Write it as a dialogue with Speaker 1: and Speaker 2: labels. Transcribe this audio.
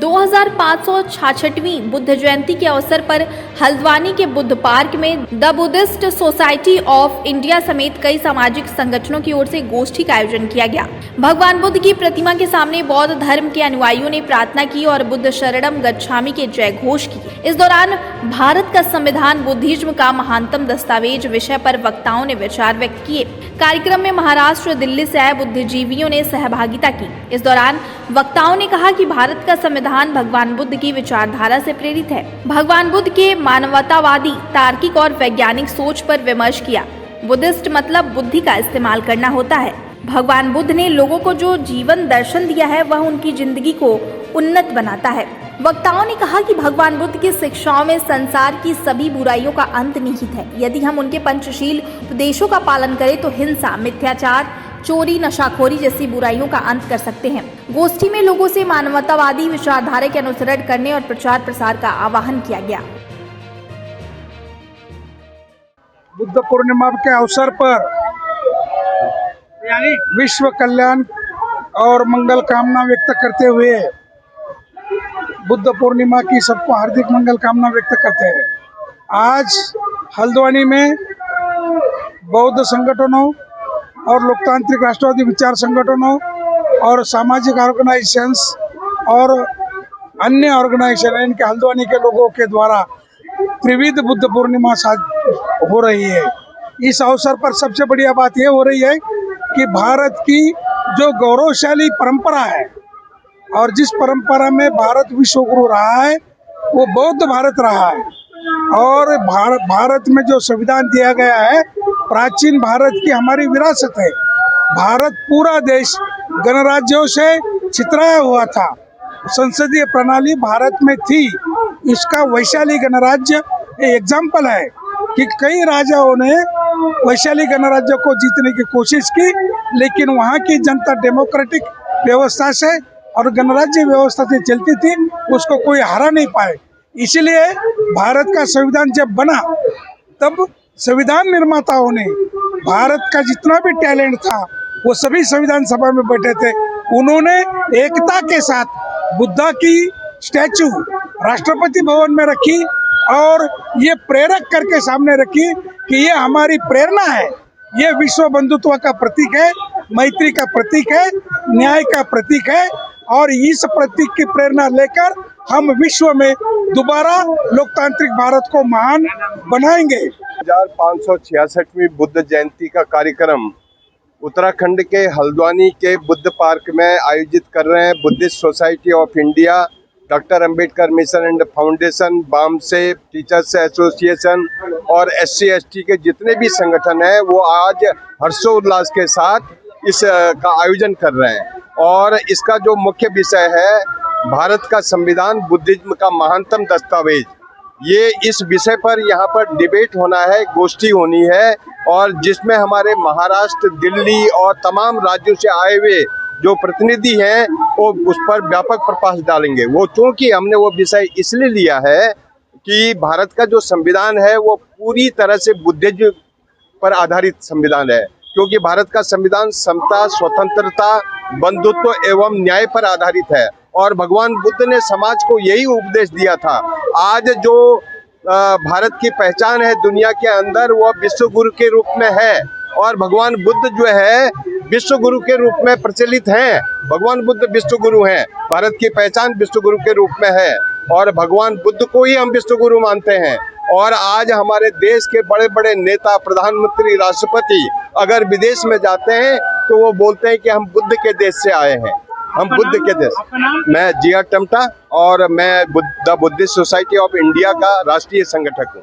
Speaker 1: 2566वीं बुद्ध जयंती के अवसर पर हल्द्वानी के बुद्ध पार्क में the Buddhist society of India समेत कई सामाजिक संगठनों की ओर से गोष्ठी का आयोजन किया गया। भगवान बुद्ध की प्रतिमा के सामने बौद्ध धर्म के अनुयायियों ने प्रार्थना की और बुद्ध शरणम गच्छामि के जय घोष की। इस दौरान भारत का संविधान बुद्धिज्म का महानतम दस्तावेज विषय पर वक्ताओं ने विचार व्यक्त किए। कार्यक्रम में महाराष्ट्र, दिल्ली से आए बुद्धिजीवियों ने सहभागिता की। इस दौरान वक्ताओं ने कहा कि भारत का संविधान भगवान बुद्ध की विचारधारा से प्रेरित है। भगवान बुद्ध के मानवतावादी, तार्किक और वैज्ञानिक सोच पर विमर्श किया। बुद्धिस्ट मतलब बुद्धि का इस्तेमाल करना होता है। भगवान बुद्ध ने लोगों को जो जीवन दर्शन दिया है वह उनकी जिंदगी को उन्नत बनाता है। वक्ताओं ने कहा कि भगवान बुद्ध की शिक्षाओं में संसार की सभी बुराइयों का अंत निहित है। यदि हम उनके पंचशील उपदेशों का पालन करें तो हिंसा, मिथ्याचार, चोरी, नशाखोरी जैसी बुराइयों का अंत कर सकते हैं। गोष्ठी में लोगों से मानवतावादी विचारधारा के अनुसरण करने और प्रचार प्रसार का आह्वान किया गया।
Speaker 2: बुद्ध पूर्णिमा के अवसर पर विश्व कल्याण और मंगल कामना व्यक्त करते हुए बुद्ध पूर्णिमा की सबको हार्दिक मंगल कामना व्यक्त करते हैं। आज हल्द्वानी में बौद्ध संगठनों और लोकतांत्रिक राष्ट्रवादी विचार संगठनों और सामाजिक ऑर्गेनाइजेशंस और अन्य ऑर्गेनाइजेशन इनके हल्द्वानी के लोगों के द्वारा त्रिविध बुद्ध पूर्णिमा हो रही है। इस अवसर पर सबसे बढ़िया बात यह हो रही है कि भारत की जो गौरवशाली परंपरा है और जिस परंपरा में भारत विश्व गुरु रहा है वो बौद्ध भारत रहा है। और भारत में जो संविधान दिया गया है प्राचीन भारत की हमारी विरासत है। भारत पूरा देश गणराज्यों से छितराया हुआ था। संसदीय प्रणाली भारत में थी। इसका वैशाली गणराज्य एग्जाम्पल है कि कई राजाओं ने वैशाली गणराज्य को जीतने की कोशिश की, लेकिन वहाँ की जनता डेमोक्रेटिक व्यवस्था से और गणराज्य व्यवस्था से चलती थी, उसको कोई हरा नहीं पाए। इसीलिए भारत का संविधान जब बना तब संविधान निर्माताओं ने भारत का जितना भी टैलेंट था वो सभी संविधान सभा में बैठे थे। उन्होंने एकता के साथ बुद्धा की स्टैचू राष्ट्रपति भवन में रखी और ये प्रेरक करके सामने रखी कि ये हमारी प्रेरणा है, ये विश्व बंधुत्व का प्रतीक है, मैत्री का प्रतीक है, न्याय का प्रतीक है। और इस प्रतीक की प्रेरणा लेकर हम विश्व में दोबारा लोकतांत्रिक भारत को महान बनाएंगे।
Speaker 3: 1566वीं बुद्ध जयंती का कार्यक्रम उत्तराखंड के हल्द्वानी के बुद्ध पार्क में आयोजित कर रहे हैं Buddhist society of India, doctor Ambedkar mission and foundation, BAMCEF, teachers association और SC/ST के जितने भी संगठन हैं वो आज हर्षोल्लास के साथ इस का आयोजन कर रहे हैं। और इसका जो मुख्य विषय है भारत का संविधान बुद्धिज्म का महानतम दस्तावेज, ये इस विषय पर यहाँ पर डिबेट होना है, गोष्ठी होनी है और जिसमें हमारे महाराष्ट्र, दिल्ली और तमाम राज्यों से आए हुए जो प्रतिनिधि हैं वो उस पर व्यापक प्रकाश डालेंगे। वो चूँकि हमने वो विषय इसलिए लिया है कि भारत का जो संविधान है वो पूरी तरह से बुद्धिज्म पर आधारित संविधान है, क्योंकि भारत का संविधान समता, स्वतंत्रता, बंधुत्व एवं न्याय पर आधारित है। और भगवान बुद्ध ने समाज को यही उपदेश दिया था। आज जो भारत की पहचान है दुनिया के अंदर वो विश्व गुरु के रूप में है और भगवान बुद्ध जो है विश्व गुरु के रूप में प्रचलित हैं। भगवान बुद्ध विश्व गुरु हैं, भारत की पहचान विश्व गुरु के रूप में है और भगवान बुद्ध को ही हम विश्व गुरु मानते हैं। और आज हमारे देश के बड़े बड़े नेता, प्रधानमंत्री, राष्ट्रपति अगर विदेश में जाते हैं तो वो बोलते हैं कि हम बुद्ध के देश से आए हैं, हम बुद्ध के देश। मैं GR टमटा और मैं the Buddhist society of India का राष्ट्रीय संगठक हूँ।